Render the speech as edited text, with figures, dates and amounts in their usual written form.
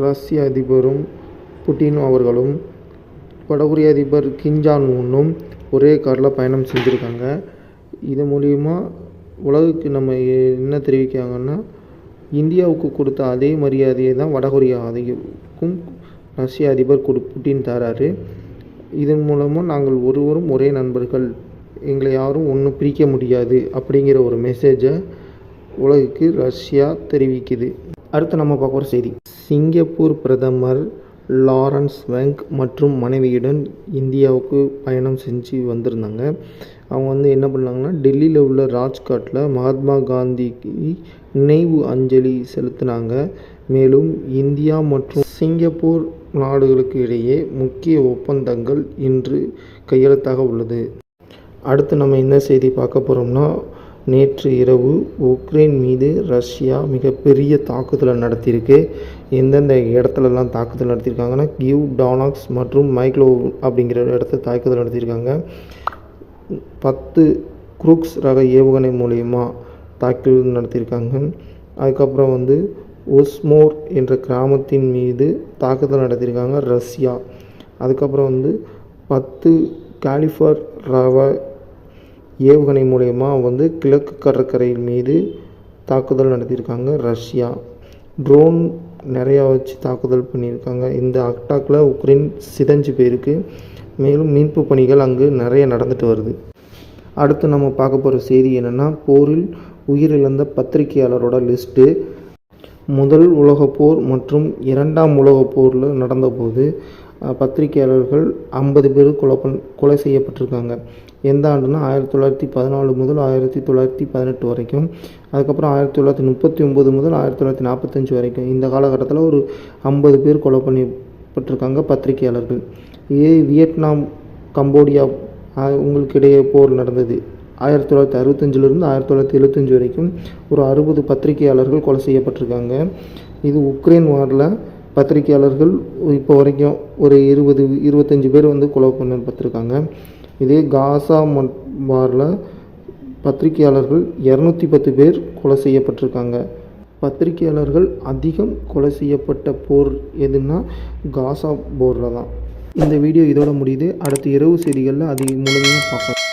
ரஷ்ய அதிபரும் புட்டின் அவர்களும் வடகொரிய அதிபர் கிம் ஜாங் உன்னும் ஒரே காரில் பயணம் செஞ்சுருக்காங்க. இது மூலிமா உலகுக்கு நம்ம என்ன தெரிவிக்காங்கன்னா, இந்தியாவுக்கு கொடுத்த அதே மரியாதையை தான் வடகொரியா அதிபருக்கும் ரஷ்ய அதிபர் புட்டின் தராரு. இதன் மூலமாக நாங்கள் ஒருவரும் ஒரே நண்பர்கள், எங்களை யாரும் ஒன்றும் பிரிக்க முடியாது அப்படிங்கிற ஒரு மெசேஜை உலகுக்கு ரஷ்யா தெரிவிக்குது. அடுத்து நம்ம பார்க்க ஒரு செய்தி. சிங்கப்பூர் பிரதமர் லாரன்ஸ் வெங் மற்றும் மனைவியுடன் இந்தியாவுக்கு பயணம் செஞ்சு வந்திருந்தாங்க. அவங்க என்ன பண்ணாங்கன்னா, டெல்லியில் உள்ள ராஜ்காட்டில் மகாத்மா காந்திக்கு நினைவு அஞ்சலி செலுத்தினாங்க. மேலும் இந்தியா மற்றும் சிங்கப்பூர் நாடுகளுக்கு இடையே முக்கிய ஒப்பந்தங்கள் இன்று கையெழுத்தாக உள்ளது. அடுத்து நம்ம என்ன செய்தி பார்க்க போகிறோம்னா, நேற்று இரவு உக்ரைன் மீது ரஷ்யா மிகப்பெரிய தாக்குதலை நடத்தியிருக்கு. எந்தெந்த இடத்துலலாம் தாக்குதல் நடத்தியிருக்காங்கன்னா, கிவ், டானாக்ஸ் மற்றும் மைக்லோ அப்படிங்கிற இடத்துல தாக்குதல் நடத்தியிருக்காங்க. 10 குரூக்ஸ் ரக ஏவுகணை மூலயமா தாக்குதல் நடத்தியிருக்காங்க. அதுக்கப்புறம் ஒஸ்மோர் என்ற கிராமத்தின் மீது தாக்குதல் நடத்தியிருக்காங்க ரஷ்யா. அதுக்கப்புறம் 10 காலிஃபர் ரக ஏவுகணை மூலயமா கிழக்கு கடற்கரையின் மீது தாக்குதல் நடத்தியிருக்காங்க ரஷ்யா. ட்ரோன் நிறையா வச்சு தாக்குதல் பண்ணியிருக்காங்க. இந்த அட்டாக்கில் உக்ரைன் சிதைஞ்சு போயிருக்கு. மேலும் மீட்பு பணிகள் அங்கு நிறைய நடந்துட்டு வருது. அடுத்து நம்ம பார்க்க போகிற செய்தி என்னென்னா, போரில் உயிரிழந்த பத்திரிகையாளரோட லிஸ்ட்டு. முதல் உலகப்போர் மற்றும் 2ஆம் உலகப்போரில் நடந்தபோது பத்திரிகையாளர்கள் 50 பேர் கொலை செய்யப்பட்டிருக்காங்க. எந்த ஆண்டுனா 1914 முதல் 1918 வரைக்கும். அதுக்கப்புறம் 1939 முதல் 1945 வரைக்கும். இந்த காலகட்டத்தில் ஒரு 50 பேர் கொலை பண்ணப்பட்டிருக்காங்க பத்திரிகையாளர்கள். வியட்நாம், கம்போடியா உங்களுக்கு இடையே போர் நடந்தது. 1965 1975 வரைக்கும் ஒரு 60 பத்திரிகையாளர்கள் கொலை செய்யப்பட்டிருக்காங்க. இது உக்ரைன் வாரில் பத்திரிகையாளர்கள் இப்போ வரைக்கும் ஒரு 20-25 பேர் கொலை பண்ணப்பட்டிருக்காங்க. இதே காசா வாரில் பத்திரிகையாளர்கள் 210 பேர் கொலை செய்யப்பட்டிருக்காங்க. பத்திரிகையாளர்கள் அதிகம் கொலை செய்யப்பட்ட போர் எதுன்னா காசா போரில் தான். இந்த வீடியோ இதோட முடியுது. அடுத்த இரவு செய்திகளில் அது முழுமையாக பார்க்கலாம்.